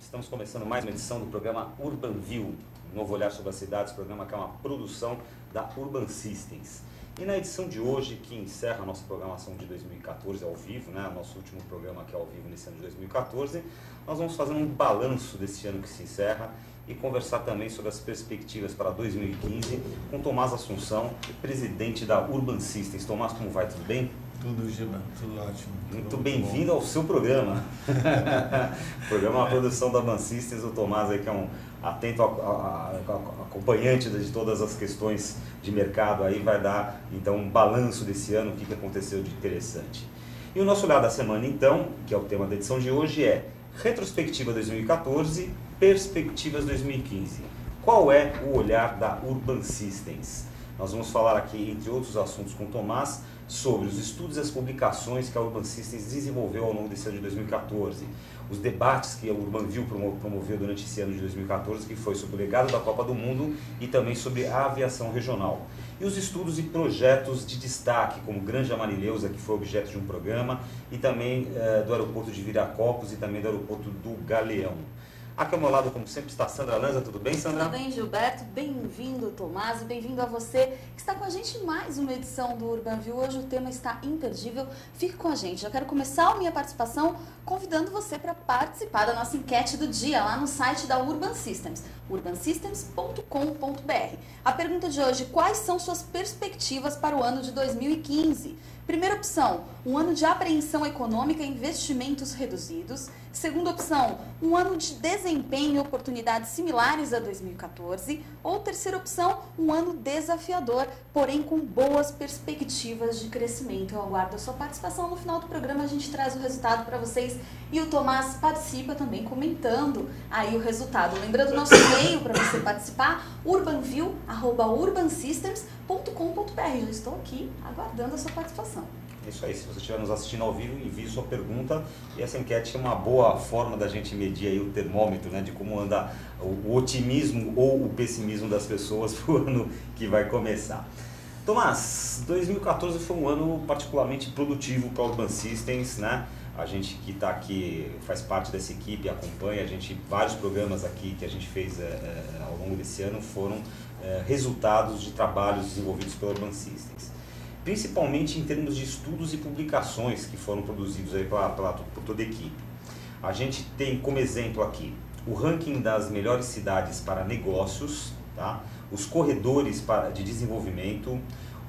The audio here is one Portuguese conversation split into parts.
Estamos começando mais uma edição do programa Urban View, um novo olhar sobre as cidades, programa que é uma produção da Urban Systems. E na edição de hoje, que encerra a nossa programação de 2014 ao vivo, né, nosso último programa aqui ao vivo nesse ano de 2014, nós vamos fazer um balanço desse ano que se encerra e conversar também sobre as perspectivas para 2015 com Tomás Assunção, presidente da Urban Systems. Tomás, como vai? Tudo bem? Tudo, Giba, tudo ótimo. Muito bem-vindo ao seu programa. O programa é uma produção da Urban Systems, o Tomás aí que é um atento acompanhante de todas as questões de mercado, aí vai dar então um balanço desse ano, o que aconteceu de interessante. E o nosso olhar da semana então, que é o tema da edição de hoje, é retrospectiva 2014, perspectivas 2015. Qual é o olhar da Urban Systems? Nós vamos falar aqui, entre outros assuntos, com o Tomás, sobre os estudos e as publicações que a Urban Systems desenvolveu ao longo desse ano de 2014, os debates que a Urban View promoveu durante esse ano de 2014, que foi sobre o legado da Copa do Mundo e também sobre a aviação regional. E os estudos e projetos de destaque, como Granja Marileusa, que foi objeto de um programa, e também do aeroporto de Viracopos e também do aeroporto do Galeão. Aqui ao meu lado, como sempre, está a Sandra Lanza. Tudo bem, Sandra? Tudo bem, Gilberto. Bem-vindo, Tomás, e bem-vindo a você que está com a gente em mais uma edição do Urban View. Hoje o tema está imperdível. Fique com a gente. Já quero começar a minha participação convidando você para participar da nossa enquete do dia lá no site da Urban Systems, urbansystems.com.br. A pergunta de hoje: quais são suas perspectivas para o ano de 2015? Primeira opção, um ano de apreensão econômica e investimentos reduzidos. Segunda opção, um ano de desempenho e oportunidades similares a 2014. Ou terceira opção, um ano desafiador, porém com boas perspectivas de crescimento. Eu aguardo a sua participação. No final do programa a gente traz o resultado para vocês e o Tomás participa também comentando aí o resultado. Lembrando o nosso e-mail para você participar, urbanview@urbansystems.com.br. Já estou aqui aguardando a sua participação. É isso aí, se você estiver nos assistindo ao vivo, envie sua pergunta, e essa enquete é uma boa forma da gente medir aí o termômetro, né, de como anda o otimismo ou o pessimismo das pessoas para o ano que vai começar. Tomás, 2014 foi um ano particularmente produtivo para a Urban Systems, né? A gente que está aqui, faz parte dessa equipe, acompanha, vários programas aqui que a gente fez ao longo desse ano foram resultados de trabalhos desenvolvidos pela Urban Systems. Principalmente em termos de estudos e publicações que foram produzidos aí por toda a equipe. A gente tem como exemplo aqui o ranking das melhores cidades para negócios, tá? Os corredores de desenvolvimento,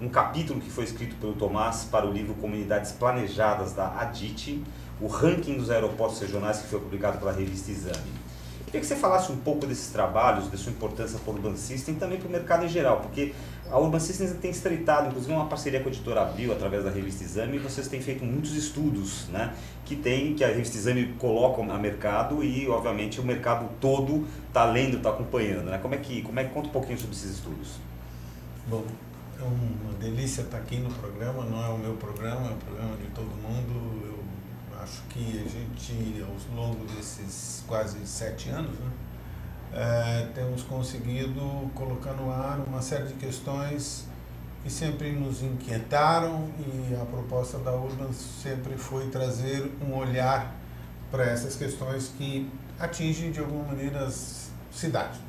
um capítulo que foi escrito pelo Tomás para o livro Comunidades Planejadas da ADIT, o ranking dos aeroportos regionais que foi publicado pela revista Exame. Queria que você falasse um pouco desses trabalhos, da sua importância para o Urban Systems e também para o mercado em geral, porque a Urban Systems tem estreitado, inclusive uma parceria com a editora Abril, através da revista Exame, e vocês têm feito muitos estudos, né, que a revista Exame coloca a mercado e, obviamente, o mercado todo está lendo, está acompanhando, né? Conta um pouquinho sobre esses estudos. Bom, é uma delícia estar aqui no programa, não é o meu programa, é o programa de todo mundo. Eu acho que a gente, ao longo desses quase 7 anos, né, temos conseguido colocar no ar uma série de questões que sempre nos inquietaram, e a proposta da Urban sempre foi trazer um olhar para essas questões que atingem de alguma maneira as cidades.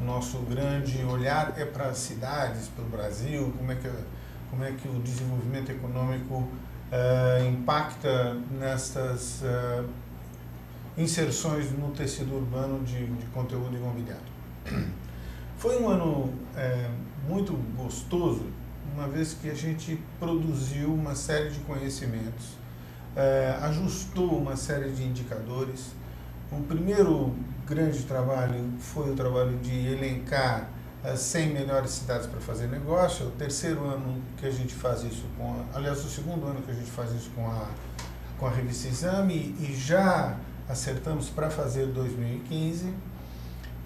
O nosso grande olhar é para as cidades, para o Brasil, como é que o desenvolvimento econômico impacta nestas inserções no tecido urbano de conteúdo imobiliário. Foi um ano muito gostoso, uma vez que a gente produziu uma série de conhecimentos, ajustou uma série de indicadores. O primeiro grande trabalho foi o trabalho de elencar as 100 melhores cidades para fazer negócio. É o terceiro ano que a gente faz isso aliás, o segundo ano que a gente faz isso com a revista Exame, e já acertamos para fazer 2015,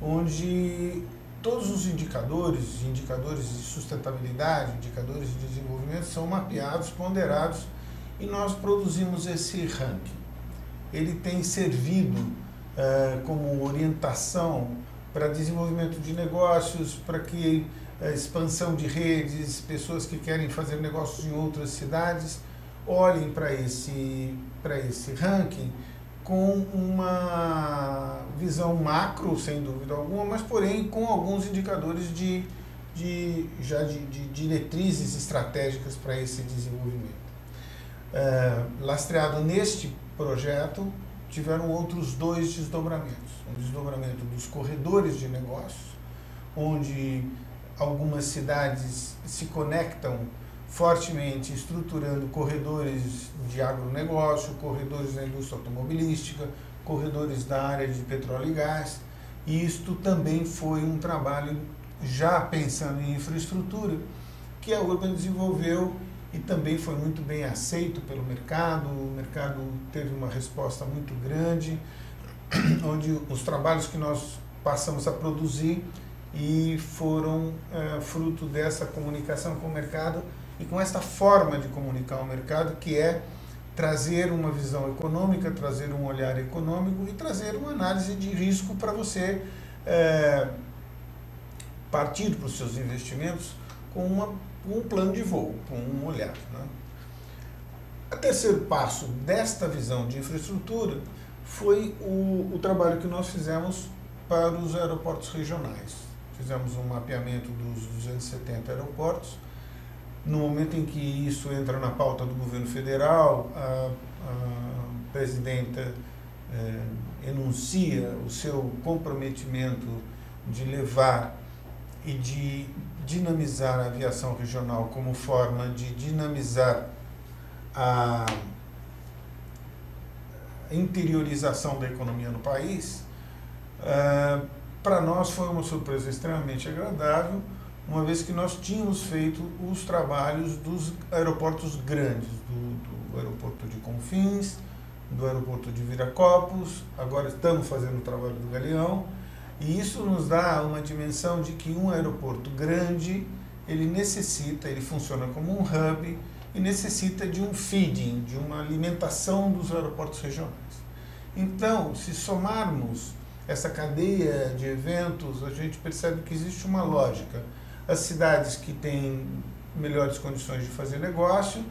onde todos os indicadores de sustentabilidade, indicadores de desenvolvimento são mapeados, ponderados, e nós produzimos esse ranking. Ele tem servido como orientação para desenvolvimento de negócios, para que a expansão de redes, pessoas que querem fazer negócios em outras cidades, olhem para esse ranking com uma visão macro, sem dúvida alguma, mas porém com alguns indicadores de diretrizes estratégicas para esse desenvolvimento. Lastreado neste projeto, tiveram outros 2 desdobramentos. Um desdobramento dos corredores de negócios, onde algumas cidades se conectam fortemente, estruturando corredores de agronegócio, corredores da indústria automobilística, corredores da área de petróleo e gás. E isto também foi um trabalho já pensando em infraestrutura, que a Urban desenvolveu e também foi muito bem aceito pelo mercado. O mercado teve uma resposta muito grande, onde os trabalhos que nós passamos a produzir e foram fruto dessa comunicação com o mercado e com esta forma de comunicar ao mercado, que é trazer uma visão econômica, trazer um olhar econômico e trazer uma análise de risco para você partir para os seus investimentos com um plano de voo, com um olhar, né? O terceiro passo desta visão de infraestrutura foi o trabalho que nós fizemos para os aeroportos regionais. Fizemos um mapeamento dos 270 aeroportos. No momento em que isso entra na pauta do governo federal, a presidenta enuncia o seu comprometimento de levar e de dinamizar a aviação regional como forma de dinamizar a interiorização da economia no país. Para nós foi uma surpresa extremamente agradável, uma vez que nós tínhamos feito os trabalhos dos aeroportos grandes, do aeroporto de Confins, do aeroporto de Viracopos, agora estamos fazendo o trabalho do Galeão, e isso nos dá uma dimensão de que um aeroporto grande, ele funciona como um hub e necessita de um feeding, de uma alimentação dos aeroportos regionais. Então, se somarmos essa cadeia de eventos, a gente percebe que existe uma lógica. As cidades que têm melhores condições de fazer negócio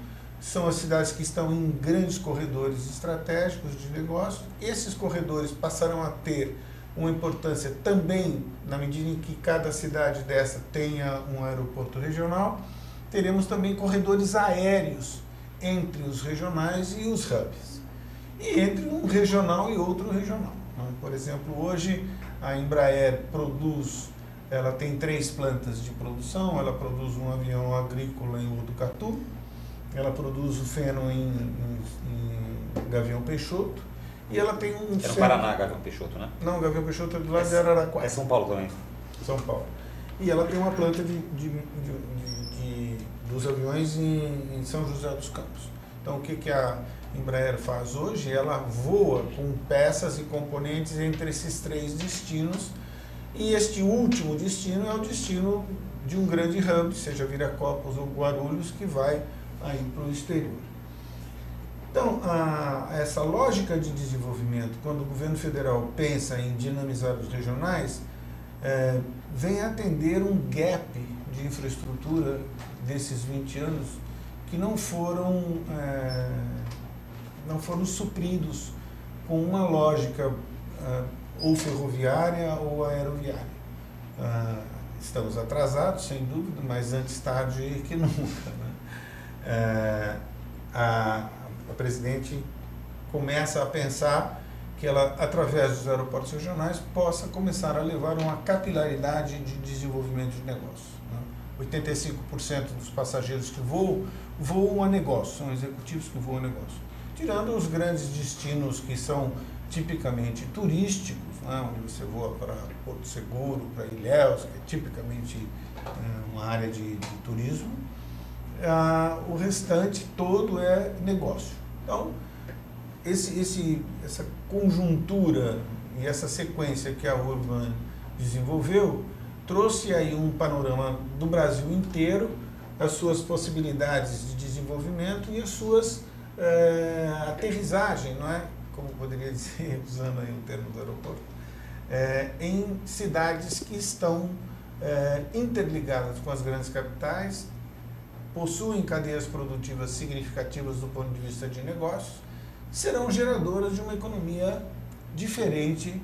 são as cidades que estão em grandes corredores estratégicos de negócio. Esses corredores passarão a ter uma importância também na medida em que cada cidade dessa tenha um aeroporto regional. Teremos também corredores aéreos entre os regionais e os hubs, e entre um regional e outro regional. Por exemplo, hoje a Embraer ela tem 3 plantas de produção. Ela produz um avião agrícola em Botucatu, ela produz o feno em Gavião Peixoto, e ela tem um... É no Paraná, Gavião Peixoto, né? Não, Gavião Peixoto é do lado de Araraquara. É São Paulo também. São Paulo. E ela tem uma planta dos aviões em São José dos Campos. Então, o que a Embraer faz hoje? Ela voa com peças e componentes entre esses 3 destinos, e este último destino é o destino de um grande hub, seja Viracopos ou Guarulhos, que vai aí para o exterior. Então, essa lógica de desenvolvimento, quando o governo federal pensa em dinamizar os regionais, vem atender um gap de infraestrutura desses 20 anos que não foram supridos com uma lógica ou ferroviária ou aeroviária. Estamos atrasados, sem dúvida, mas antes tarde que nunca, né? A presidente começa a pensar que ela, através dos aeroportos regionais, possa começar a levar uma capilaridade de desenvolvimento de negócios, né? 85% dos passageiros que voam a negócio, são executivos que voam a negócio. Tirando os grandes destinos que são tipicamente turísticos, né? Onde você voa para Porto Seguro, para Ilhéus, que é tipicamente uma área de turismo, o restante todo é negócio. Então, essa conjuntura e essa sequência que a Urban desenvolveu trouxe aí um panorama do Brasil inteiro, as suas possibilidades de desenvolvimento e as suas aterrissagem, não é? Como poderia dizer, usando aí o termo do aeroporto, em cidades que estão interligadas com as grandes capitais, possuem cadeias produtivas significativas do ponto de vista de negócios serão geradoras de uma economia diferente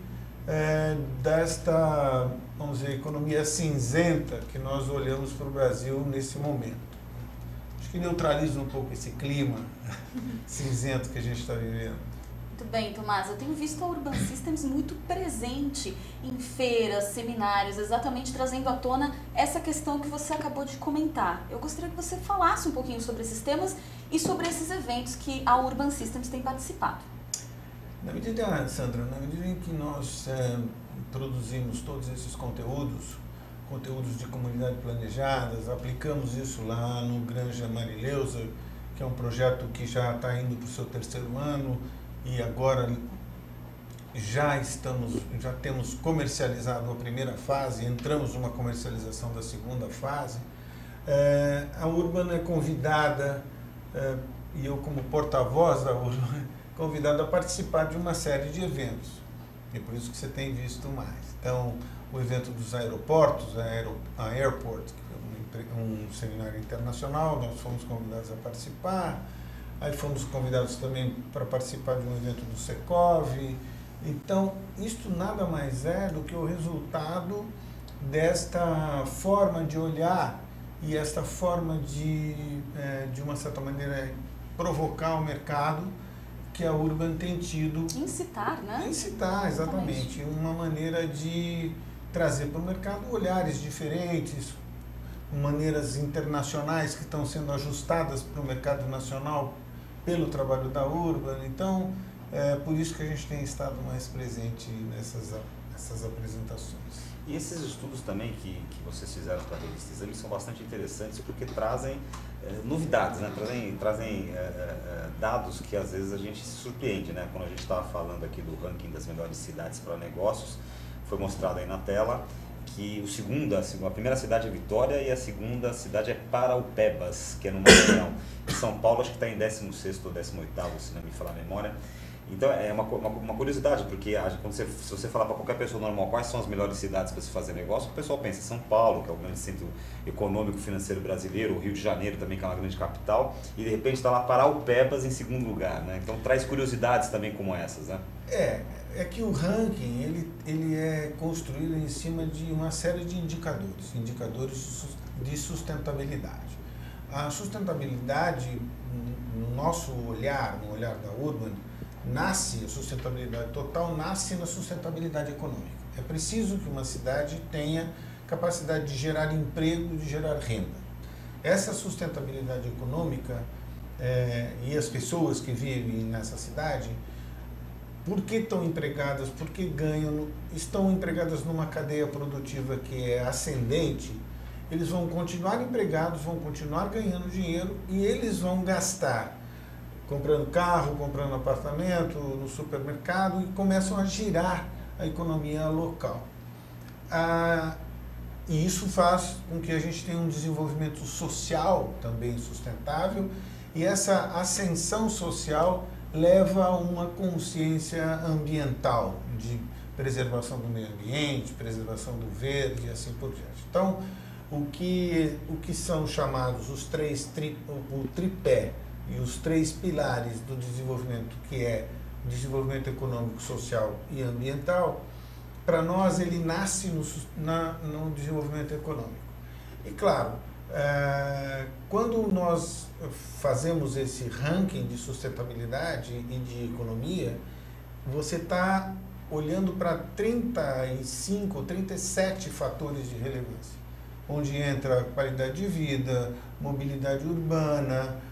desta, vamos dizer, economia cinzenta que nós olhamos para o Brasil nesse momento. Acho que neutraliza um pouco esse clima cinzento que a gente está vivendo. Muito bem, Tomás. Eu tenho visto a Urban Systems muito presente em feiras, seminários, exatamente trazendo à tona essa questão que você acabou de comentar. Eu gostaria que você falasse um pouquinho sobre esses temas e sobre esses eventos que a Urban Systems tem participado. Na medida, Sandra, na medida em que nós produzimos todos esses conteúdos de comunidade planejadas, aplicamos isso lá no Granja Marileusa, que é um projeto que já está indo para o seu 3º ano, e agora já temos comercializado a primeira fase, entramos numa comercialização da segunda fase. A Urban é convidada, e eu como porta-voz da Urban, convidado a participar de uma série de eventos. E por isso que você tem visto mais. Então, o evento dos aeroportos, a Airport, que é um seminário internacional, nós fomos convidados a participar. Aí fomos convidados também para participar de um evento do Secov. Então, isto nada mais é do que o resultado desta forma de olhar e esta forma de uma certa maneira, provocar o mercado que a Urban tem tido. Incitar, né? Incitar, exatamente. Uma maneira de trazer para o mercado olhares diferentes, maneiras internacionais que estão sendo ajustadas para o mercado nacional pelo trabalho da Urban. Então, é por isso que a gente tem estado mais presente nessas apresentações. E esses estudos também que vocês fizeram para a revista Exame são bastante interessantes porque trazem novidades, né? Trazem dados que às vezes a gente se surpreende, né? Quando a gente estava falando aqui do ranking das melhores cidades para negócios, foi mostrado aí na tela que a primeira cidade é Vitória e a segunda cidade é Paraupebas, que é no Maranhão. Em São Paulo acho que está em 16º ou 18º, se não me falar a memória. Então é uma curiosidade, porque se você falar para qualquer pessoa normal quais são as melhores cidades para se fazer negócio, o pessoal pensa em São Paulo, que é o grande centro econômico financeiro brasileiro, o Rio de Janeiro também, que é uma grande capital, e de repente está lá Paraupebas em segundo lugar, né? Então traz curiosidades também como essas, né? É que o ranking ele é construído em cima de uma série de indicadores de sustentabilidade. A sustentabilidade, no nosso olhar, no olhar da Urban, a sustentabilidade total nasce na sustentabilidade econômica. É preciso que uma cidade tenha capacidade de gerar emprego, de gerar renda. Essa sustentabilidade econômica e as pessoas que vivem nessa cidade, por que estão empregadas, por que ganham, estão empregadas numa cadeia produtiva que é ascendente, eles vão continuar empregados, vão continuar ganhando dinheiro e eles vão gastar comprando carro, comprando apartamento, no supermercado, e começam a girar a economia local. E isso faz com que a gente tenha um desenvolvimento social também sustentável, e essa ascensão social leva a uma consciência ambiental, de preservação do meio ambiente, preservação do verde e assim por diante. Então, o que são chamados o tripé, e os 3 pilares do desenvolvimento, que é desenvolvimento econômico, social e ambiental, para nós ele nasce no desenvolvimento econômico. E claro, quando nós fazemos esse ranking de sustentabilidade e de economia, você está olhando para 35, 37 fatores de relevância, onde entra qualidade de vida, mobilidade urbana,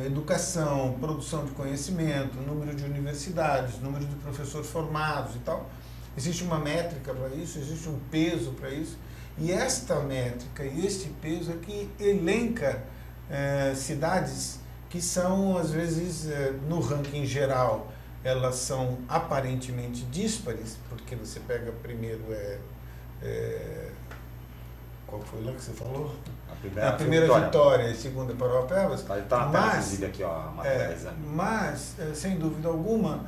educação, produção de conhecimento, número de universidades, número de professores formados e tal. Existe uma métrica para isso, existe um peso para isso, e esta métrica e este peso é que elenca cidades que são, às vezes, no ranking geral, elas são aparentemente díspares, porque você pega primeiro qual foi lá que você falou? A primeira Vitória e a segunda Paraupebas. Inclusive aqui, ó, a matéria. Mas, sem dúvida alguma,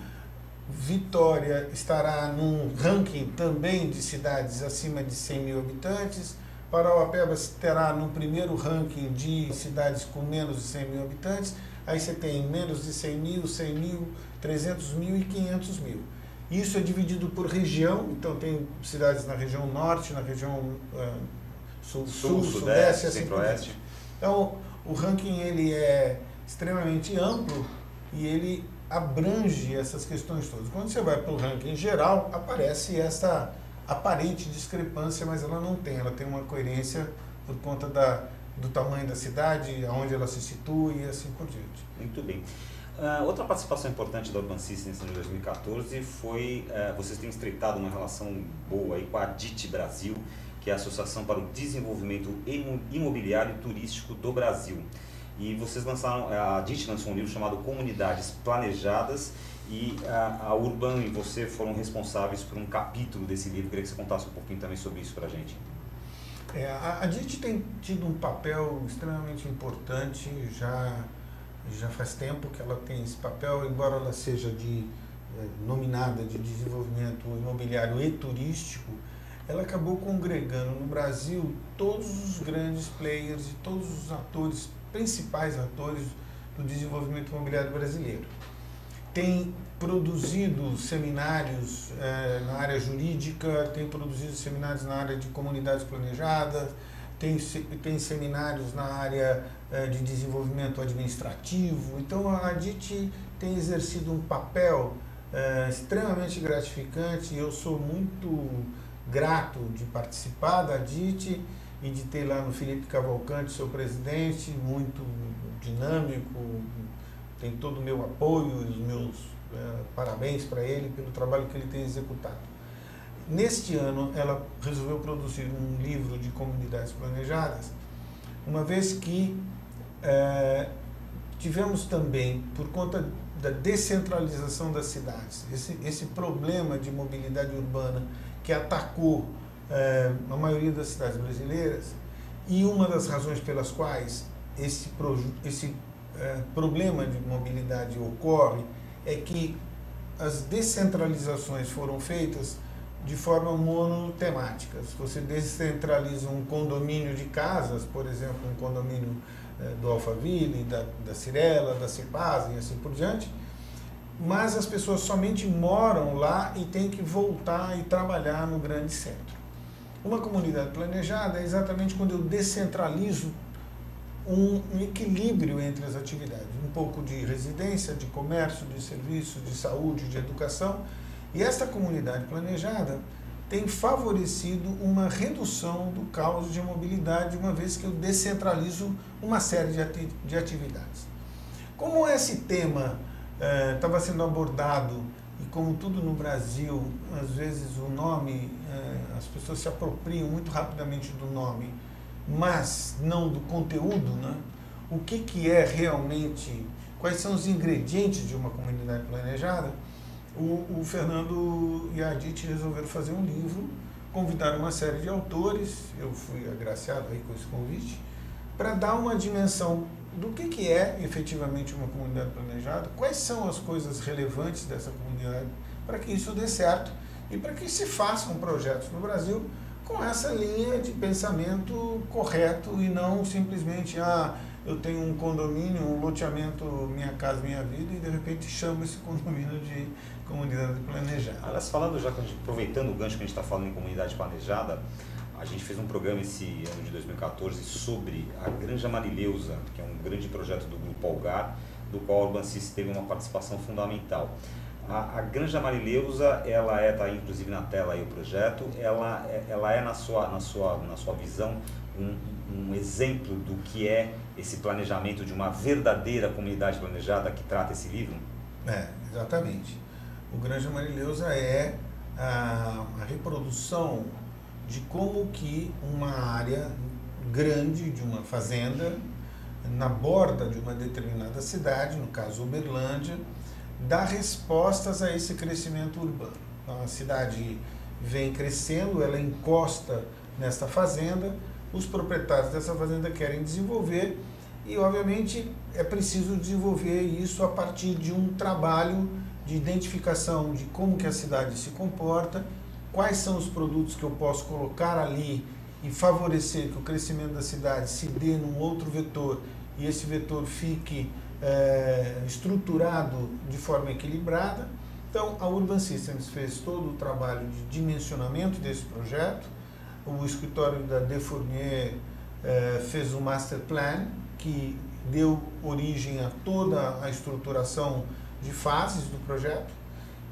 Vitória estará num ranking também de cidades acima de 100 mil habitantes, Parauapebas estará no primeiro ranking de cidades com menos de 100 mil habitantes, aí você tem menos de 100 mil, 100 mil, 300 mil e 500 mil. Isso é dividido por região, então tem cidades na região norte, na região sul, sudeste, assim centro-oeste. Então, o ranking ele é extremamente amplo e ele abrange essas questões todas. Quando você vai para o ranking geral, aparece essa aparente discrepância, mas ela não tem. Ela tem uma coerência por conta do tamanho da cidade, aonde ela se situa e assim por diante. Muito bem. Outra participação importante da Urban Systems de 2014 foi, vocês têm estreitado uma relação boa aí com a ADIT Brasil, que é a Associação para o Desenvolvimento Imobiliário e Turístico do Brasil. E vocês lançaram, a ADIT lançou um livro chamado Comunidades Planejadas, e a Urban e você foram responsáveis por um capítulo desse livro. Queria que você contasse um pouquinho também sobre isso para a gente. A ADIT tem tido um papel extremamente importante, já faz tempo que ela tem esse papel, embora ela seja nominada de desenvolvimento imobiliário e turístico, ela acabou congregando no Brasil todos os grandes players e todos os atores, principais atores do desenvolvimento imobiliário brasileiro. Tem produzido seminários na área jurídica, tem produzido seminários na área de comunidades planejadas, tem seminários na área de desenvolvimento administrativo. Então a ADIT tem exercido um papel extremamente gratificante e eu sou muito grato de participar da ADIT e de ter lá no Felipe Cavalcante, seu presidente, muito dinâmico, tem todo o meu apoio e os meus parabéns para ele pelo trabalho que ele tem executado. Neste ano, ela resolveu produzir um livro de comunidades planejadas, uma vez que tivemos também, por conta da descentralização das cidades, esse problema de mobilidade urbana que atacou a maioria das cidades brasileiras, e uma das razões pelas quais esse problema de mobilidade ocorre é que as descentralizações foram feitas de forma monotemática. Se você descentraliza um condomínio de casas, por exemplo, um condomínio do Alphaville, da Cirela, da Cepasa e assim por diante, mas as pessoas somente moram lá e têm que voltar e trabalhar no grande centro. Uma comunidade planejada é exatamente quando eu descentralizo um equilíbrio entre as atividades, um pouco de residência, de comércio, de serviço, de saúde, de educação. E esta comunidade planejada tem favorecido uma redução do caos de mobilidade, uma vez que eu descentralizo uma série de atividades. Como esse tema estava sendo abordado, e como tudo no Brasil, às vezes o nome, as pessoas se apropriam muito rapidamente do nome, mas não do conteúdo, né? O que é realmente, quais são os ingredientes de uma comunidade planejada, o Fernando e a ADIT resolveram fazer um livro, convidaram uma série de autores, eu fui agraciado aí com esse convite, para dar uma dimensão do que é efetivamente uma comunidade planejada, quais são as coisas relevantes dessa comunidade, para que isso dê certo e para que se façam projetos no Brasil com essa linha de pensamento correto e não simplesmente, eu tenho um condomínio, um loteamento Minha Casa Minha Vida e de repente chamo esse condomínio de comunidade planejada. Aliás, falando já, aproveitando o gancho que a gente está falando em comunidade planejada, a gente fez um programa esse ano de 2014 sobre a Granja Marileusa, que é um grande projeto do Grupo Algar, do qual a Urban Systems teve uma participação fundamental. A Granja Marileusa, ela está inclusive na tela aí o projeto, ela é na sua visão um exemplo do que é esse planejamento de uma verdadeira comunidade planejada que trata esse livro? Exatamente. O Granja Marileusa é a reprodução de como que uma área grande de uma fazenda, na borda de uma determinada cidade, no caso Uberlândia, dá respostas a esse crescimento urbano. Então, a cidade vem crescendo, ela encosta nesta fazenda, os proprietários dessa fazenda querem desenvolver e, obviamente, é preciso desenvolver isso a partir de um trabalho de identificação de como que a cidade se comporta, quais são os produtos que eu posso colocar ali e favorecer que o crescimento da cidade se dê num outro vetor e esse vetor fique estruturado de forma equilibrada. Então, a Urban Systems fez todo o trabalho de dimensionamento desse projeto, o escritório da De Fournier fez um master plan que deu origem a toda a estruturação de fases do projeto,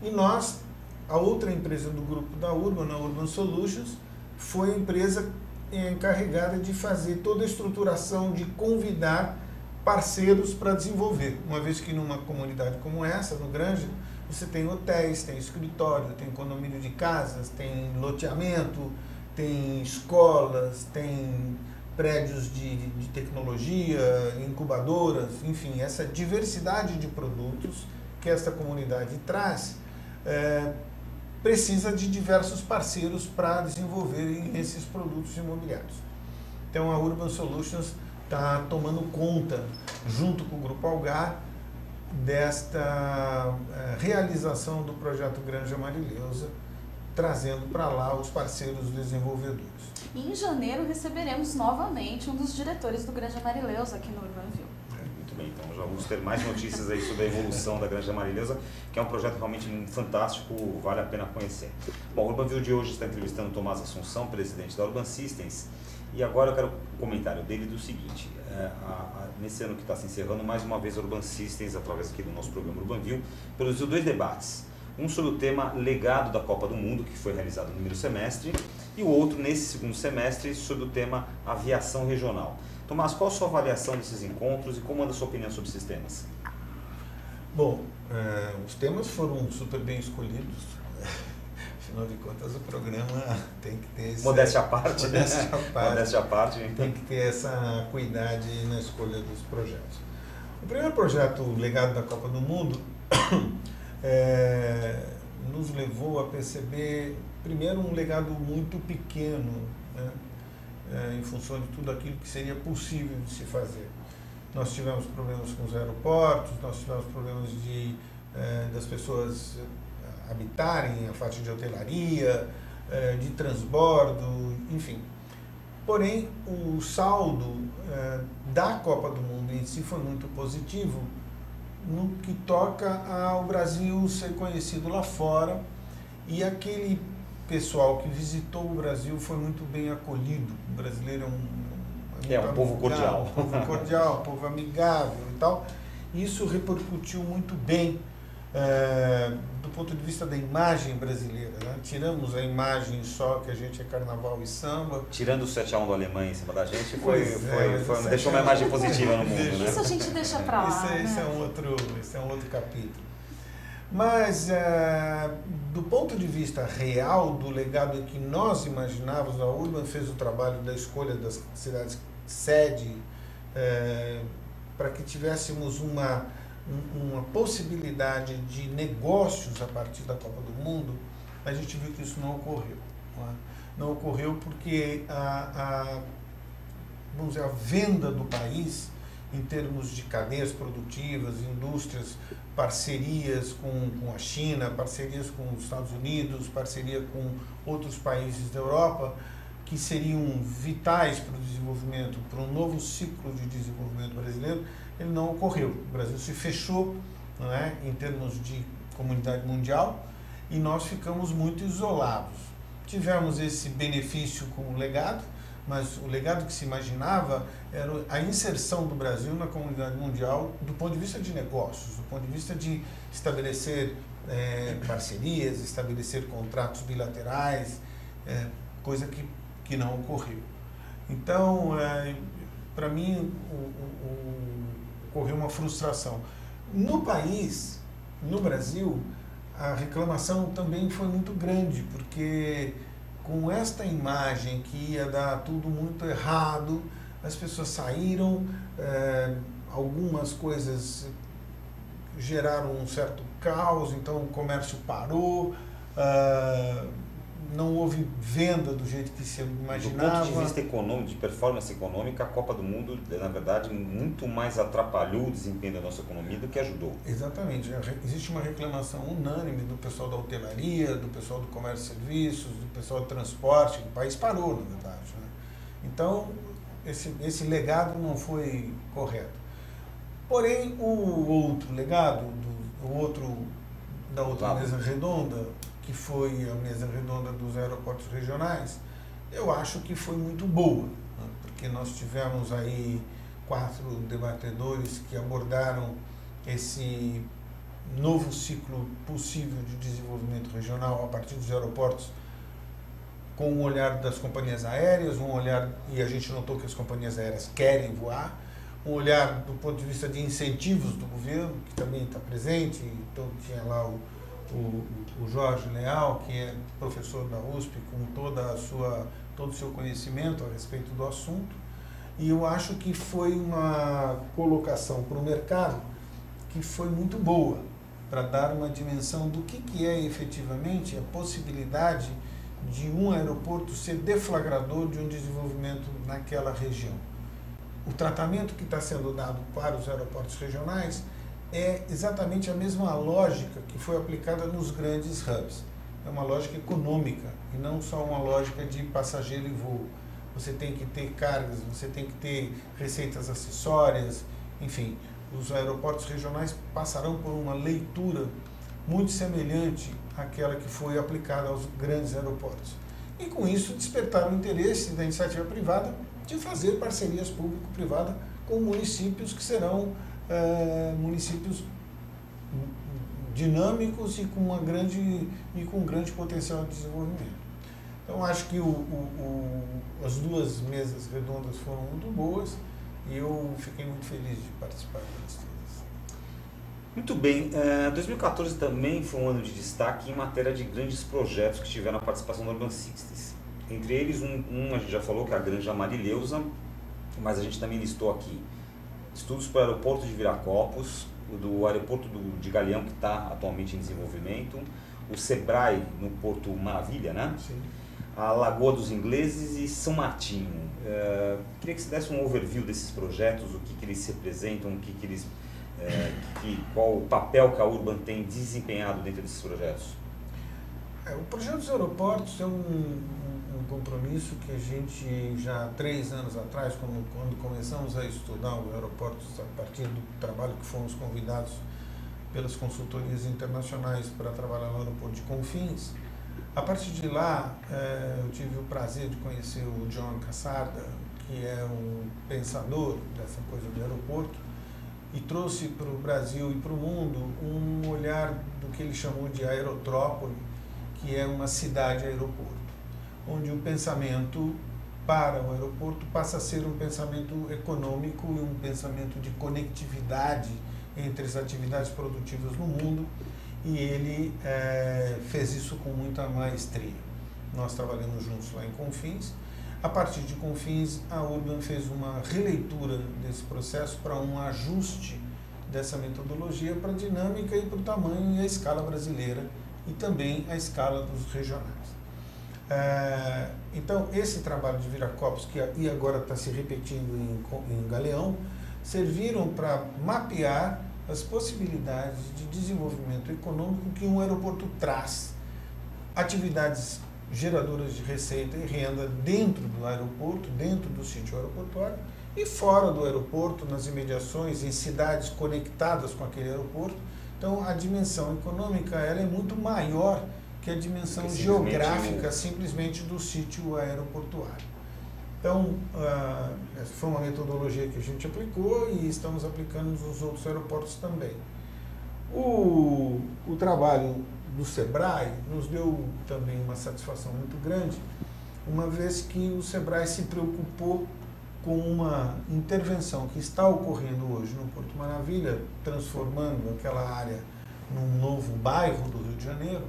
e nós, a outra empresa do grupo da Urban, a Urban Solutions, foi a empresa encarregada de fazer toda a estruturação, de convidar parceiros para desenvolver, uma vez que numa comunidade como essa, no Granja, você tem hotéis, tem escritório, tem condomínio de casas, tem loteamento, tem escolas, tem prédios de tecnologia, incubadoras, enfim, essa diversidade de produtos que esta comunidade traz, precisa de diversos parceiros para desenvolverem esses produtos imobiliários. Então, a Urban Solutions está tomando conta, junto com o Grupo Algar, desta realização do projeto Granja Marileusa, trazendo para lá os parceiros desenvolvedores. E em janeiro receberemos novamente um dos diretores do Granja Marileusa aqui no Urbanville. Muito bem, então já vamos ter mais notícias aí sobre a evolução da Granja Marileusa, que é um projeto realmente fantástico, vale a pena conhecer. Bom, o Urbanville de hoje está entrevistando o Tomás Assunção, presidente da Urban Systems, e agora eu quero um comentário dele do seguinte: nesse ano que está se encerrando, mais uma vez a Urban Systems, através aqui do nosso programa Urbanville, produziu 2 debates. Um sobre o tema legado da Copa do Mundo, que foi realizado no primeiro semestre, e o outro, nesse segundo semestre, sobre o tema aviação regional. Tomás, qual a sua avaliação desses encontros e como anda a sua opinião sobre esses temas? Bom, os temas foram super bem escolhidos. Afinal de contas, o programa tem que ter... Modéstia à parte, modéstia à parte. Modéstia à parte. Tem que ter essa acuidade na escolha dos projetos. O primeiro projeto, o Legado da Copa do Mundo, nos levou a perceber, primeiro, um legado muito pequeno, né, em função de tudo aquilo que seria possível de se fazer. Nós tivemos problemas com os aeroportos, nós tivemos problemas das pessoas habitarem a faixa de hotelaria, de transbordo, enfim. Porém, o saldo da Copa do Mundo em si foi muito positivo, no que toca ao Brasil ser conhecido lá fora, e aquele pessoal que visitou o Brasil foi muito bem acolhido. O brasileiro é um povo cordial. Um povo cordial, um povo amigável e tal. Isso repercutiu muito bem do ponto de vista da imagem brasileira, né? Tiramos a imagem só que a gente é carnaval e samba. Tirando o 7-1 do Alemanha em cima da gente, deixou uma é imagem positiva no mundo, né? Isso a gente deixa para lá. Isso é um outro capítulo. Mas, do ponto de vista real, do legado que nós imaginávamos, a Urban fez o trabalho da escolha das cidades sede, para que tivéssemos uma possibilidade de negócios a partir da Copa do Mundo. A gente viu que isso não ocorreu. Não ocorreu porque vamos dizer, a venda do país, em termos de cadeias produtivas, indústrias, parcerias com a China, parcerias com os Estados Unidos, parceria com outros países da Europa, que seriam vitais para o desenvolvimento, para um novo ciclo de desenvolvimento brasileiro, ele não ocorreu. O Brasil se fechou, não é, em termos de comunidade mundial, e nós ficamos muito isolados. Tivemos esse benefício com o legado, mas o legado que se imaginava era a inserção do Brasil na comunidade mundial do ponto de vista de negócios, do ponto de vista de estabelecer parcerias, estabelecer contratos bilaterais, coisa que não ocorreu. Então, para mim, ocorreu uma frustração. No país, no Brasil, a reclamação também foi muito grande, porque com esta imagem que ia dar tudo muito errado, as pessoas saíram, algumas coisas geraram um certo caos, então o comércio parou, não houve venda do jeito que se imaginava. Do ponto de vista econômico, de performance econômica, a Copa do Mundo, na verdade, muito mais atrapalhou o desempenho da nossa economia do que ajudou. Exatamente. Existe uma reclamação unânime do pessoal da hotelaria, do pessoal do comércio e serviços, do pessoal do transporte. O país parou, na verdade, né? Então, esse legado não foi correto. Porém, o outro legado, da outra mesa redonda, que foi a mesa redonda dos aeroportos regionais, eu acho que foi muito boa, né? Porque nós tivemos aí 4 debatedores que abordaram esse novo ciclo possível de desenvolvimento regional a partir dos aeroportos, com um olhar das companhias aéreas, um olhar, e a gente notou que as companhias aéreas querem voar, um olhar do ponto de vista de incentivos do governo, que também está presente. Então tinha lá o Jorge Leal, que é professor da USP, com todo o seu conhecimento a respeito do assunto, e eu acho que foi uma colocação para o mercado que foi muito boa, para dar uma dimensão do que é efetivamente a possibilidade de um aeroporto ser deflagrador de um desenvolvimento naquela região. O tratamento que está sendo dado para os aeroportos regionais é exatamente a mesma lógica que foi aplicada nos grandes hubs. É uma lógica econômica e não só uma lógica de passageiro e voo. Você tem que ter cargas, você tem que ter receitas acessórias, enfim. Os aeroportos regionais passarão por uma leitura muito semelhante àquela que foi aplicada aos grandes aeroportos. E com isso despertaram o interesse da iniciativa privada de fazer parcerias público-privada com municípios que serão municípios dinâmicos e com um grande potencial de desenvolvimento. Então acho que as 2 mesas redondas foram muito boas e eu fiquei muito feliz de participar delas todas. Muito bem, 2014 também foi um ano de destaque em matéria de grandes projetos que tiveram a participação do Urban Sixties. Entre eles, a gente já falou, que é a Granja Marileusa, mas a gente também listou aqui estudos para o aeroporto de Viracopos, do aeroporto de Galeão, que está atualmente em desenvolvimento, o Sebrae no Porto Maravilha, né? Sim. A Lagoa dos Ingleses e São Martinho. Queria que você desse um overview desses projetos, o que eles representam, qual o papel que a Urban tem desempenhado dentro desses projetos. O projeto dos aeroportos é um compromisso que a gente já há 3 anos atrás, quando começamos a estudar os aeroportos a partir do trabalho que fomos convidados pelas consultorias internacionais para trabalhar no aeroporto de Confins, a partir de lá eu tive o prazer de conhecer o John Cassarda, que é um pensador dessa coisa do aeroporto, e trouxe para o Brasil e para o mundo um olhar do que ele chamou de aerotrópole, que é uma cidade-aeroporto, onde o pensamento para o aeroporto passa a ser um pensamento econômico e um pensamento de conectividade entre as atividades produtivas no mundo, e ele fez isso com muita maestria. Nós trabalhamos juntos lá em Confins. A partir de Confins, a Urban fez uma releitura desse processo para um ajuste dessa metodologia para a dinâmica e para o tamanho e a escala brasileira e também a escala dos regionais. Então, esse trabalho de Viracopos, que agora está se repetindo em Galeão, serviram para mapear as possibilidades de desenvolvimento econômico que um aeroporto traz. Atividades geradoras de receita e renda dentro do aeroporto, dentro do sítio aeroportuário e fora do aeroporto, nas imediações, em cidades conectadas com aquele aeroporto. Então, a dimensão econômica ela é muito maior que a dimensão geográfica simplesmente do sítio aeroportuário. Então, essa foi uma metodologia que a gente aplicou e estamos aplicando nos outros aeroportos também. O trabalho do Sebrae nos deu também uma satisfação muito grande, uma vez que o Sebrae se preocupou com uma intervenção que está ocorrendo hoje no Porto Maravilha, transformando aquela área num novo bairro do Rio de Janeiro,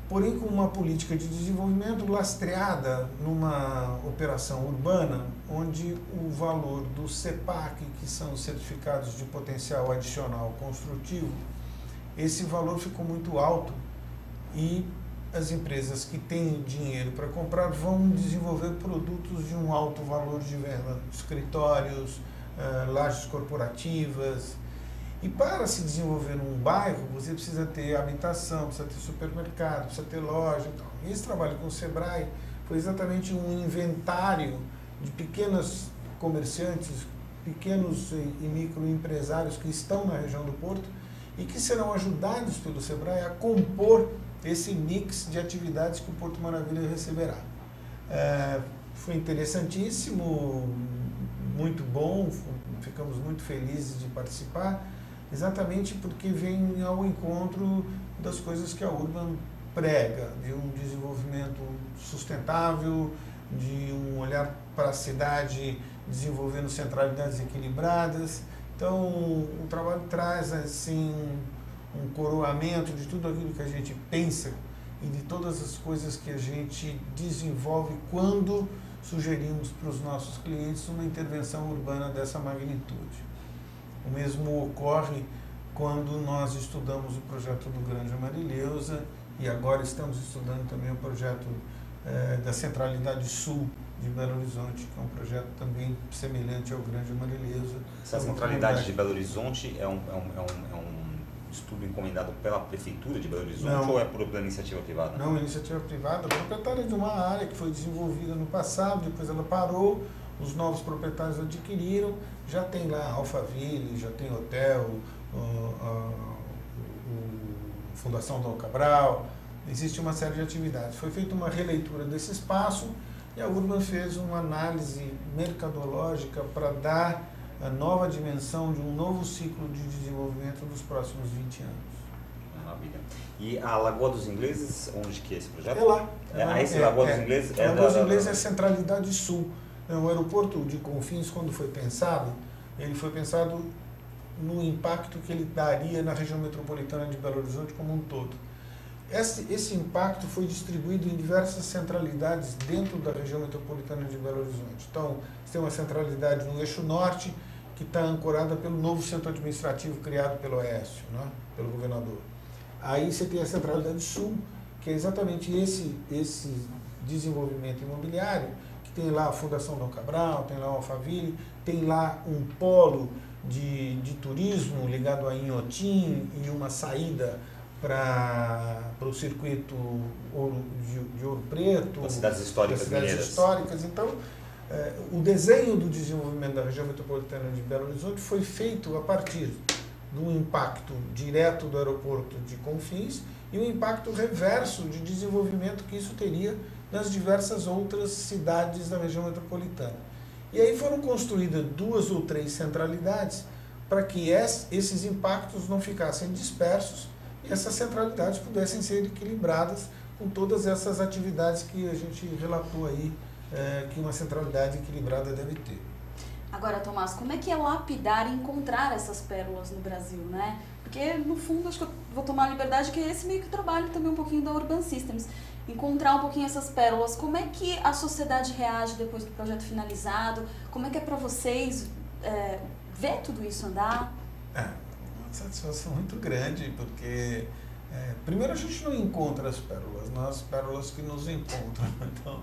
porém com uma política de desenvolvimento lastreada numa operação urbana, onde o valor do CEPAC, que são os certificados de potencial adicional construtivo, esse valor ficou muito alto e as empresas que têm dinheiro para comprar vão desenvolver produtos de um alto valor de venda, escritórios, lajes corporativas. E para se desenvolver num bairro, você precisa ter habitação, precisa ter supermercado, precisa ter loja e tal. E esse trabalho com o Sebrae foi exatamente um inventário de pequenos comerciantes, pequenos e microempresários que estão na região do Porto e que serão ajudados pelo SEBRAE a compor esse mix de atividades que o Porto Maravilha receberá. Foi interessantíssimo, muito bom, ficamos muito felizes de participar, exatamente porque vem ao encontro das coisas que a Urban prega, de um desenvolvimento sustentável, de um olhar para a cidade desenvolvendo centralidades equilibradas. Então, o trabalho traz assim um coroamento de tudo aquilo que a gente pensa e de todas as coisas que a gente desenvolve quando sugerimos para os nossos clientes uma intervenção urbana dessa magnitude. O mesmo ocorre quando nós estudamos o projeto do Granja Marileusa e agora estamos estudando também o projeto da Centralidade Sul de Belo Horizonte, que é um projeto também semelhante ao Granja Marileusa. Essa Centralidade de Belo Horizonte é um estudo encomendado pela Prefeitura de Belo Horizonte ou é por iniciativa privada? Não, iniciativa privada, proprietária de uma área que foi desenvolvida no passado, depois ela parou, os novos proprietários adquiriram, já tem lá Alphaville, já tem hotel, Fundação Dom Cabral, existe uma série de atividades. Foi feita uma releitura desse espaço e a Urban fez uma análise mercadológica para dar a nova dimensão de um novo ciclo de desenvolvimento dos próximos 20 anos. Maravilha. E a Lagoa dos Ingleses, onde que é esse projeto? É lá. Esse Lagoa dos Ingleses? A Lagoa dos Ingleses é a Centralidade Sul. O aeroporto de Confins, quando foi pensado, ele foi pensado no impacto que ele daria na região metropolitana de Belo Horizonte como um todo. Esse impacto foi distribuído em diversas centralidades dentro da região metropolitana de Belo Horizonte. Então, você tem uma centralidade no eixo norte, que está ancorada pelo novo centro administrativo criado pelo Oeste, né, pelo governador. Aí você tem a Centralidade Sul, que é exatamente esse desenvolvimento imobiliário, que tem lá a Fundação Dom Cabral, tem lá o Alphaville, tem lá um polo de turismo ligado a Inhotim e uma saída para o circuito de Ouro Preto, das cidades históricas mineiras. Então, o desenho do desenvolvimento da região metropolitana de Belo Horizonte foi feito a partir do impacto direto do aeroporto de Confins e o impacto reverso de desenvolvimento que isso teria nas diversas outras cidades da região metropolitana. E aí foram construídas 2 ou 3 centralidades para que esses impactos não ficassem dispersos e essas centralidades pudessem ser equilibradas com todas essas atividades que a gente relatou aí, que uma centralidade equilibrada deve ter. Agora, Tomás, como é que é lapidar e encontrar essas pérolas no Brasil, né? Porque, no fundo, acho que eu vou tomar a liberdade que é esse meio que trabalho também um pouquinho da Urban Systems. Encontrar um pouquinho essas pérolas. Como é que a sociedade reage depois do projeto finalizado? Como é que é para vocês ver tudo isso andar? Uma satisfação muito grande, porque primeiro a gente não encontra as pérolas, nós as pérolas que nos encontram. Então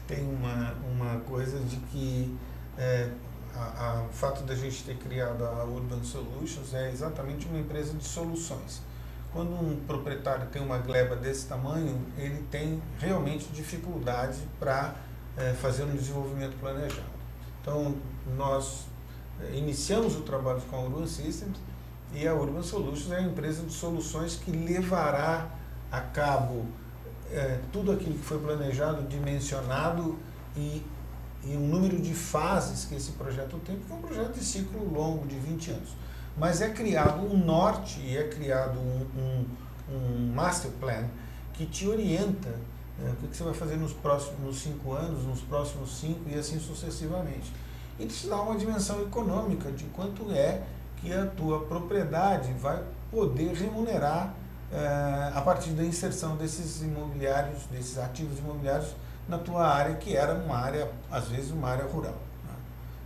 tem uma coisa de que o fato da gente ter criado a Urban Solutions é exatamente uma empresa de soluções. Quando um proprietário tem uma gleba desse tamanho, ele tem realmente dificuldade para fazer um desenvolvimento planejado. Então nós iniciamos o trabalho com a Urban Systems e a Urban Solutions é a empresa de soluções que levará a cabo tudo aquilo que foi planejado, dimensionado e um número de fases que esse projeto tem, porque é um projeto de ciclo longo de 20 anos. Mas é criado um norte e é criado um master plan que te orienta o que você vai fazer nos próximos 5 anos, nos próximos 5 e assim sucessivamente. E te dá uma dimensão econômica de quanto é que a tua propriedade vai poder remunerar a partir da inserção desses imobiliários, desses ativos imobiliários na tua área, que era uma área, às vezes, uma área rural, né?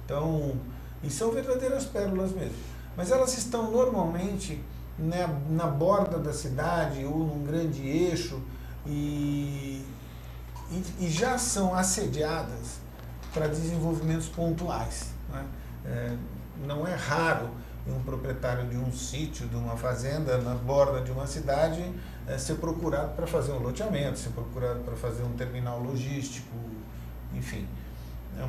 Então, e são verdadeiras pérolas mesmo. Mas elas estão normalmente na borda da cidade ou num grande eixo e já são assediadas para desenvolvimentos pontuais, né? Não é raro um proprietário de um sítio, de uma fazenda na borda de uma cidade ser procurado para fazer um loteamento, ser procurado para fazer um terminal logístico, enfim.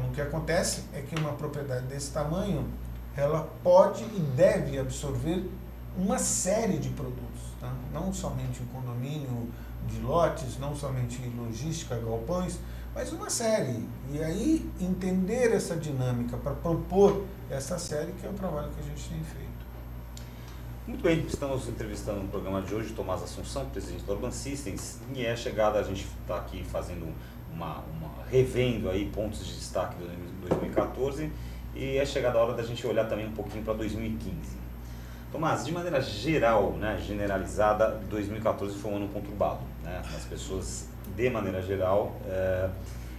O que acontece é que uma propriedade desse tamanho, ela pode e deve absorver uma série de produtos, tá? Não somente um condomínio de lotes, não somente logística, galpões, mas uma série. E aí entender essa dinâmica para propor essa série, que é o trabalho que a gente tem feito. Muito bem, estamos entrevistando no programa de hoje Tomás Assunção, presidente da Urban Systems, e é chegada, a gente está aqui fazendo revendo aí pontos de destaque de 2014, e é chegada a hora da gente olhar também um pouquinho para 2015. Tomás, de maneira geral, né, generalizada, 2014 foi um ano conturbado, né? As pessoas, de maneira geral,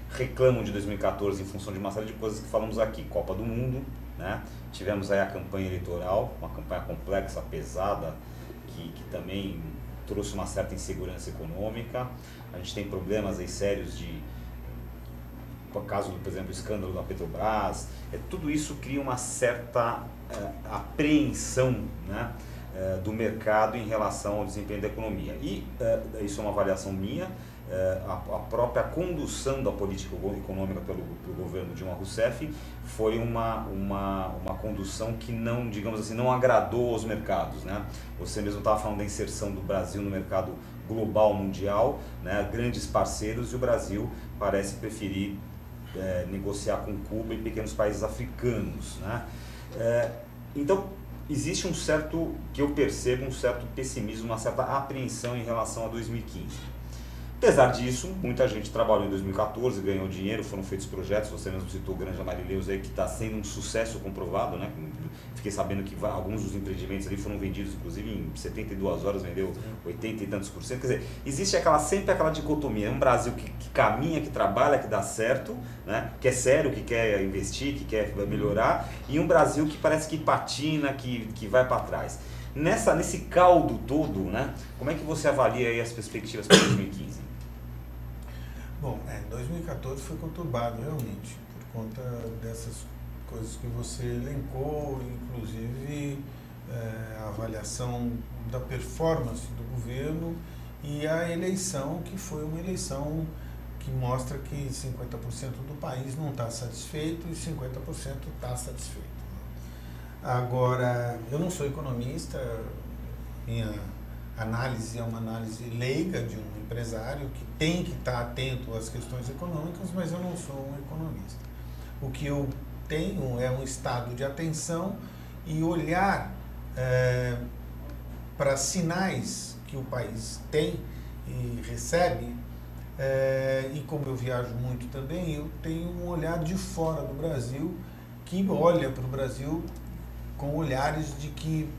reclamam de 2014 em função de uma série de coisas que falamos aqui. Copa do Mundo, né? Tivemos aí a campanha eleitoral, uma campanha complexa, pesada, que também trouxe uma certa insegurança econômica. A gente tem problemas aí sérios por caso, por exemplo, do escândalo da Petrobras. Tudo isso cria uma certa apreensão, né, do mercado em relação ao desempenho da economia. E isso é uma avaliação minha. A própria condução da política econômica pelo governo Dilma Rousseff foi uma condução que não, digamos assim, não agradou aos mercados, né? Você mesmo estava falando da inserção do Brasil no mercado global, mundial, né? Grandes parceiros, e o Brasil parece preferir negociar com Cuba e pequenos países africanos, né? Então, existe um certo, que eu percebo, um certo pessimismo, uma certa apreensão em relação a 2015. Apesar disso, muita gente trabalhou em 2014, ganhou dinheiro, foram feitos projetos, você mesmo citou o Granja Marileus aí, que está sendo um sucesso comprovado, né? Fiquei sabendo que alguns dos empreendimentos ali foram vendidos, inclusive em 72 horas, vendeu 80 e tantos %. Quer dizer, existe sempre aquela dicotomia, um Brasil que caminha, que trabalha, que dá certo, né? Que é sério, que quer investir, que quer melhorar, e um Brasil que parece que patina, que vai para trás. Nesse caldo todo, né? Como é que você avalia aí as perspectivas para 2015? Bom, 2014 foi conturbado realmente, por conta dessas coisas que você elencou, inclusive a avaliação da performance do governo e a eleição, que foi uma eleição que mostra que 50% do país não está satisfeito e 50% está satisfeito. Agora, eu não sou economista, minha análise é uma análise leiga de um empresário que tem que estar atento às questões econômicas, mas eu não sou um economista. O que eu tenho é um estado de atenção e olhar para sinais que o país tem e recebe, e como eu viajo muito também, eu tenho um olhar de fora do Brasil que olha para o Brasil com olhares de que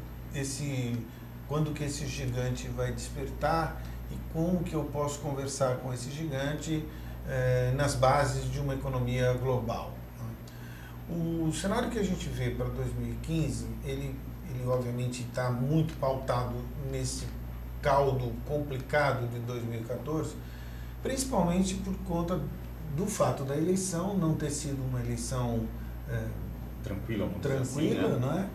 quando que esse gigante vai despertar e como que eu posso conversar com esse gigante nas bases de uma economia global. O cenário que a gente vê para 2015, ele obviamente está muito pautado nesse caldo complicado de 2014, principalmente por conta do fato da eleição não ter sido uma eleição tranquila, assim, né? Não é?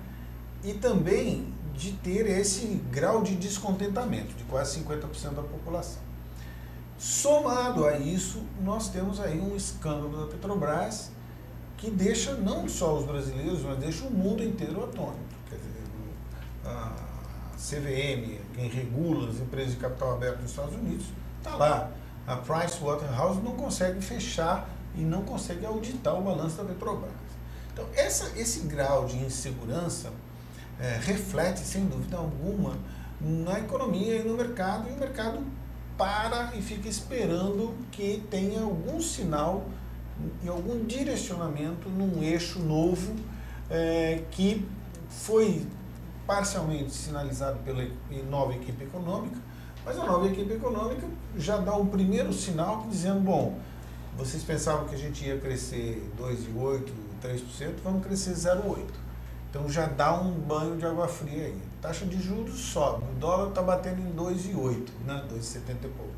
E também de ter esse grau de descontentamento de quase 50% da população. Somado a isso, nós temos aí um escândalo da Petrobras que deixa não só os brasileiros, mas deixa o mundo inteiro atônito. Quer dizer, a CVM, quem regula as empresas de capital aberto nos Estados Unidos, está lá. A Pricewaterhouse não consegue fechar e não consegue auditar o balanço da Petrobras. Então, esse grau de insegurança reflete, sem dúvida alguma, na economia e no mercado, e o mercado para e fica esperando que tenha algum sinal e algum direcionamento num eixo novo que foi parcialmente sinalizado pela nova equipe econômica, mas a nova equipe econômica já dá um primeiro sinal dizendo, bom, vocês pensavam que a gente ia crescer 2,8%, 3%, vamos crescer 0,8%. Então já dá um banho de água fria aí. Taxa de juros sobe, o dólar está batendo em 2,8, né? 2,70 e pouco.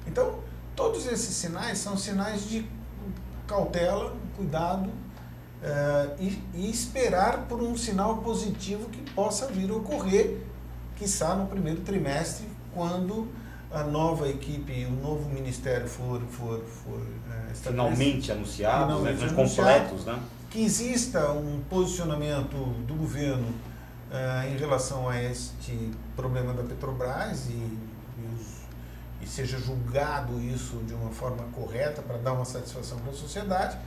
Então, todos esses sinais são sinais de cautela, cuidado, e esperar por um sinal positivo que possa vir a ocorrer, quiçá no primeiro trimestre, quando a nova equipe, o novo ministério for finalmente anunciados, completos, né? Que exista um posicionamento do governo em relação a este problema da Petrobras e seja julgado isso de uma forma correta para dar uma satisfação para a sociedade,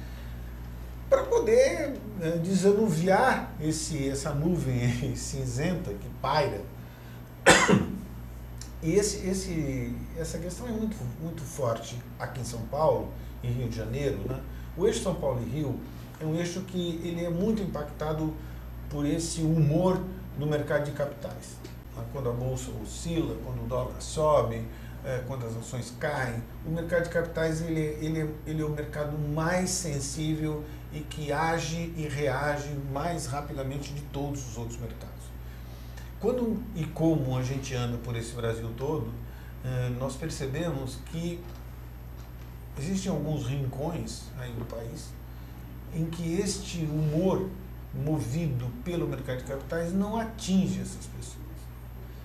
para poder desanuviar essa nuvem cinzenta que paira. E essa questão é muito, muito forte aqui em São Paulo, em Rio de Janeiro, né? O eixo São Paulo e Rio é um eixo que ele é muito impactado por esse humor do mercado de capitais. Quando a bolsa oscila, quando o dólar sobe, quando as ações caem, o mercado de capitais ele é o mercado mais sensível e que age e reage mais rapidamente de todos os outros mercados. Quando e como a gente anda por esse Brasil todo, nós percebemos que existem alguns rincões aí no país em que este humor movido pelo mercado de capitais não atinge essas pessoas.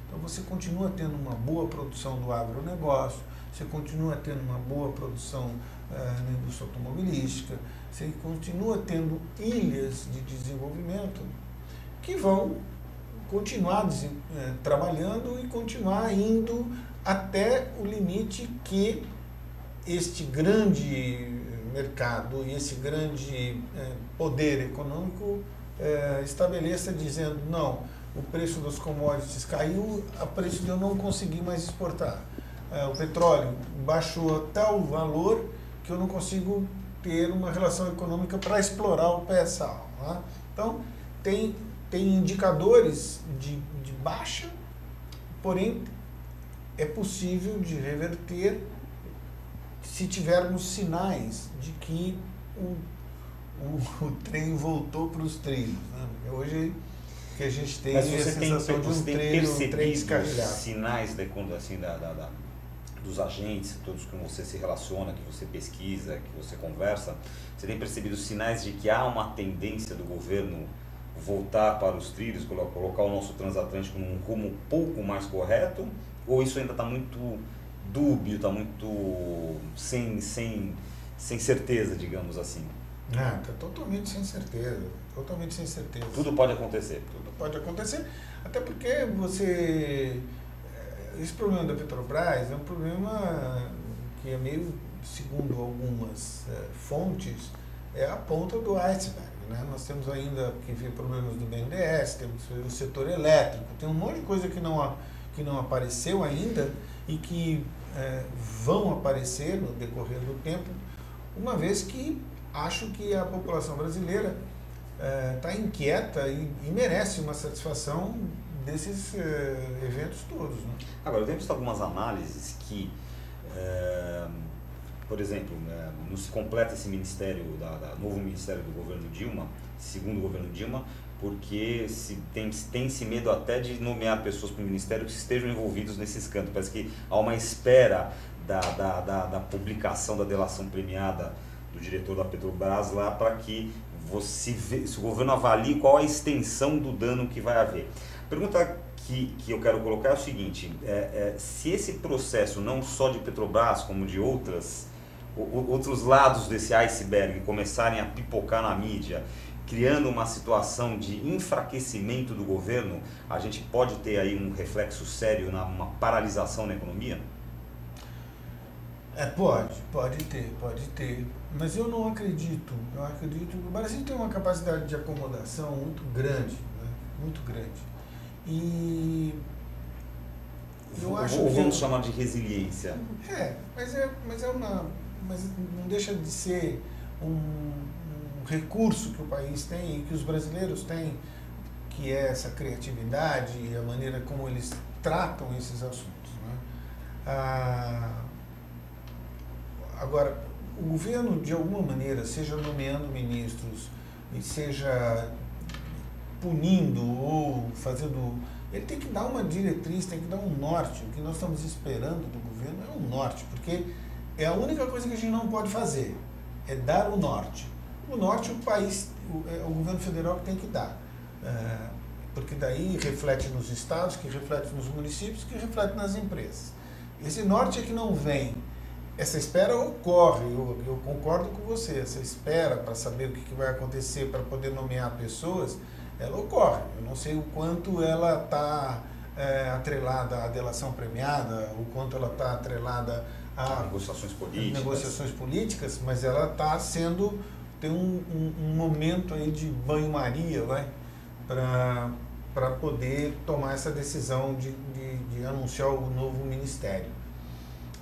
Então você continua tendo uma boa produção do agronegócio, você continua tendo uma boa produção na indústria automobilística, você continua tendo ilhas de desenvolvimento que vão continuar trabalhando e continuar indo até o limite que este grande mercado e esse grande poder econômico estabeleça, dizendo: não, o preço das commodities caiu, a preço de eu não conseguir mais exportar. O petróleo baixou a tal valor que eu não consigo ter uma relação econômica para explorar o pré-sal. Né? Então, tem indicadores de baixa, porém é possível de reverter se tivermos sinais de que o trem voltou para os trilhos. Né? Hoje que a gente tem a sensação de um trem descarrilhado. Sinais dos agentes, todos com você se relaciona, que você pesquisa, que você conversa, você tem percebido sinais de que há uma tendência do governo voltar para os trilhos, colocar o nosso transatlântico num rumo um pouco mais correto, ou isso ainda está muito dúbio, está muito sem certeza, digamos assim? Está totalmente sem certeza, totalmente sem certeza. Tudo pode acontecer. Tudo pode acontecer, até porque esse problema da Petrobras é um problema que é meio, segundo algumas fontes, é a ponta do iceberg. Né? Nós temos ainda que ver problemas do BNDES, temos o setor elétrico, tem um monte de coisa que não apareceu ainda e que vão aparecer no decorrer do tempo, uma vez que acho que a população brasileira está inquieta e merece uma satisfação desses eventos todos. Né? Agora, eu tenho visto algumas análises que, por exemplo, não se completa esse ministério, novo ministério do governo Dilma, segundo o governo Dilma, porque tem-se medo até de nomear pessoas para o ministério que estejam envolvidos nesse escândalo. Parece que há uma espera da publicação da delação premiada do diretor da Petrobras lá para que se o governo avalie qual a extensão do dano que vai haver. A pergunta que eu quero colocar é o seguinte: se esse processo, não só de Petrobras, como de outros lados desse iceberg começarem a pipocar na mídia, criando uma situação de enfraquecimento do governo, a gente pode ter aí um reflexo sério uma paralisação na economia? Pode ter. Mas eu não acredito. Eu acredito que o Brasil tem uma capacidade de acomodação muito grande, né? Muito grande. E eu acho que... Vamos chamar de resiliência. Mas não deixa de ser um recurso que o país tem e que os brasileiros têm, que é essa criatividade e a maneira como eles tratam esses assuntos. Né? Agora, o governo, de alguma maneira, seja nomeando ministros e seja punindo ou fazendo... Ele tem que dar uma diretriz, tem que dar um norte. O que nós estamos esperando do governo é um norte, porque é a única coisa que a gente não pode fazer, é dar o norte. O norte, o país, o governo federal que tem que dar. Porque daí reflete nos estados, que reflete nos municípios, que reflete nas empresas. Esse norte é que não vem. Essa espera ocorre, eu concordo com você, essa espera para saber o que vai acontecer, para poder nomear pessoas, ela ocorre. Eu não sei o quanto ela está atrelada à delação premiada, o quanto ela está atrelada a negociações políticas, mas ela está tem um momento aí de banho-maria, para poder tomar essa decisão de anunciar o novo ministério.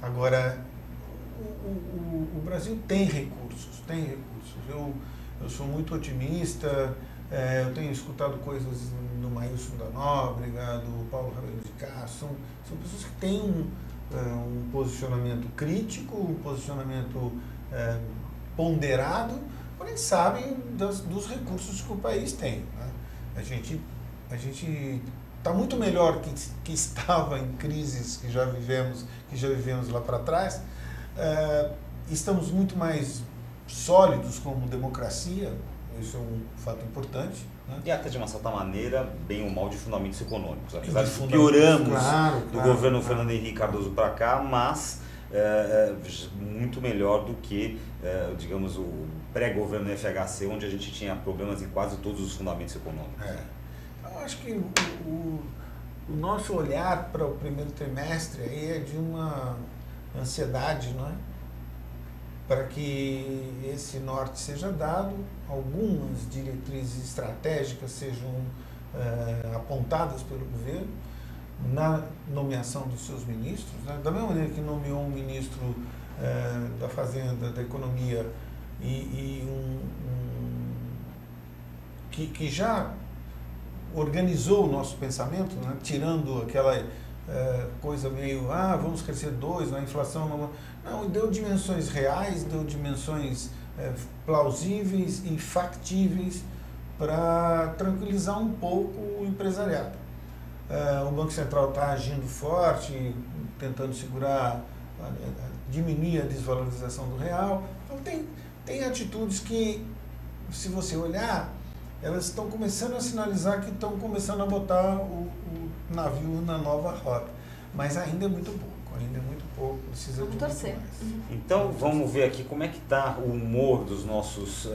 Agora, o Brasil tem recursos. Eu sou muito otimista, eu tenho escutado coisas do Maílson da Nóbrega, do Paulo Rabelo de Castro, são pessoas que têm um posicionamento crítico, um posicionamento ponderado, porém sabem dos recursos que o país tem. Né? A gente está muito melhor que estava em crises que já vivemos lá para trás. Estamos muito mais sólidos como democracia, isso é um fato importante. Né? E até de uma certa maneira, bem ou mal, de fundamentos econômicos. Apesar de que pioramos do governo Fernando Henrique Cardoso para cá, mas muito melhor do que, digamos, o pré-governo FHC, onde a gente tinha problemas em quase todos os fundamentos econômicos. Eu acho que o nosso olhar para o primeiro trimestre aí é de uma ansiedade, não é? Para que esse norte seja dado, algumas diretrizes estratégicas sejam apontadas pelo governo na nomeação dos seus ministros, né? Da mesma maneira que nomeou um ministro da Fazenda, da Economia que já organizou o nosso pensamento, né? Tirando aquela coisa meio, vamos crescer 2%, a inflação não, deu dimensões reais, deu dimensões plausíveis e factíveis para tranquilizar um pouco o empresariado. O Banco Central está agindo forte, tentando segurar, diminuir a desvalorização do real. Então tem atitudes que, se você olhar, elas estão começando a sinalizar que estão começando a botar o navio na nova rota. Mas ainda é muito pouco, precisa de muito mais. Então vamos ver aqui como é que está o humor dos nossos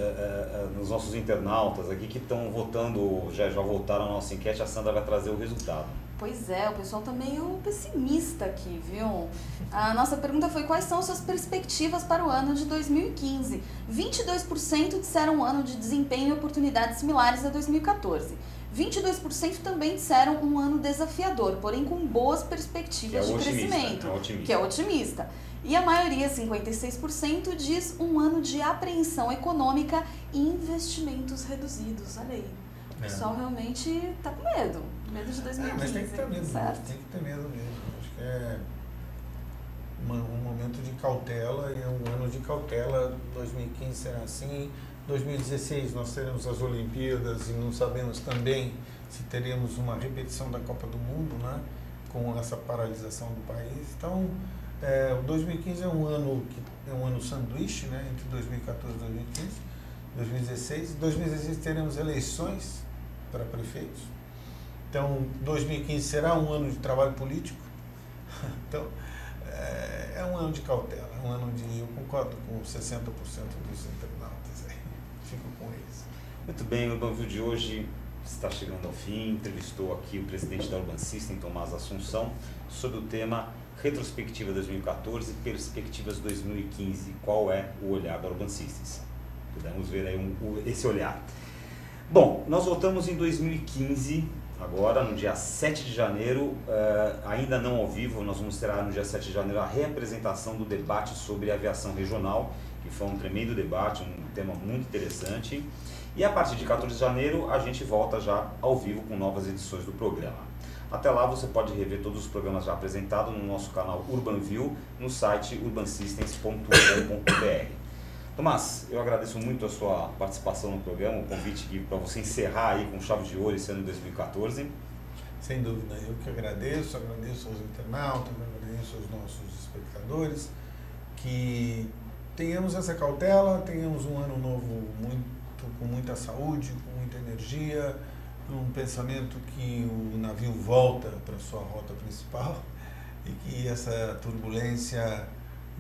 internautas aqui que estão votando, já voltaram à nossa enquete, a Sandra vai trazer o resultado. Pois é, o pessoal está meio pessimista aqui, viu? A nossa pergunta foi: quais são suas perspectivas para o ano de 2015? 22% disseram um ano de desempenho e oportunidades similares a 2014. 22% também disseram um ano desafiador, porém com boas perspectivas de crescimento, que é otimista. E a maioria, 56%, diz um ano de apreensão econômica e investimentos reduzidos. Olha aí. O pessoal realmente está com medo de 2015. Mas tem que ter medo, tem que ter medo mesmo. Acho que é um momento de cautela, e é um ano de cautela. 2015 será assim. 2016 nós teremos as Olimpíadas e não sabemos também se teremos uma repetição da Copa do Mundo, né, com essa paralisação do país. Então, o 2015 é um ano sanduíche, né, entre 2014 e 2015. 2016. Em 2016 teremos eleições para prefeitos. Então, 2015 será um ano de trabalho político. Então, é um ano de cautela, é um ano de... Eu concordo com 60% dos internautas aí. Fico com eles. Muito bem, o Urban View de hoje está chegando ao fim. Entrevistou aqui o presidente da Urban System, Tomás Assunção, sobre o tema Retrospectiva 2014 e Perspectivas 2015. Qual é o olhar da Urban Systems? Podemos ver aí esse olhar. Bom, nós voltamos em 2015, agora no dia 7 de janeiro, ainda não ao vivo. Nós vamos ter no dia 7 de janeiro a reapresentação do debate sobre aviação regional, que foi um tremendo debate, um tema muito interessante. E a partir de 14 de janeiro a gente volta já ao vivo com novas edições do programa. Até lá você pode rever todos os programas já apresentados no nosso canal Urban View, no site urbansystems.com.br. Tomás, eu agradeço muito a sua participação no programa, o convite para você encerrar aí com chave de ouro esse ano de 2014. Sem dúvida, eu que agradeço aos internautas, agradeço aos nossos espectadores, que tenhamos essa cautela, tenhamos um ano novo com muita saúde, com muita energia, um pensamento que o navio volta para sua rota principal e que essa turbulência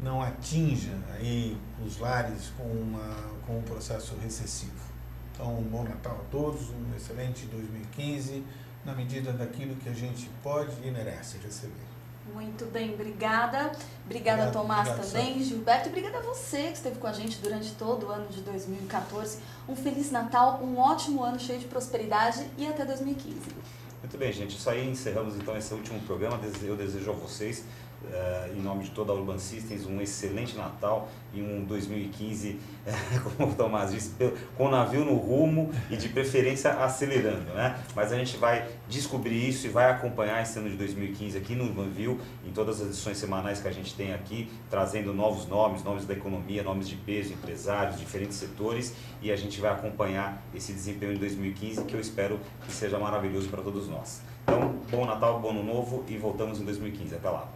não atinja aí os lares com um processo recessivo. Então, um bom Natal a todos, um excelente 2015, na medida daquilo que a gente pode e merece receber. Muito bem, obrigada. Obrigada, Tomás, também, Sérgio. Gilberto, e obrigada a você que esteve com a gente durante todo o ano de 2014. Um Feliz Natal, um ótimo ano cheio de prosperidade e até 2015. Muito bem, gente. Isso aí, encerramos então esse último programa. Eu desejo a vocês, em nome de toda a Urban Systems, um excelente Natal e um 2015, como o Tomás disse, com o navio no rumo e de preferência acelerando, né? Mas a gente vai descobrir isso e vai acompanhar esse ano de 2015 aqui no Urbanville, em todas as edições semanais que a gente tem aqui, trazendo novos nomes, nomes da economia, nomes de peso, empresários, diferentes setores, e a gente vai acompanhar esse desempenho de 2015, que eu espero que seja maravilhoso para todos nós. Então, bom Natal, bom Ano Novo e voltamos em 2015. Até lá!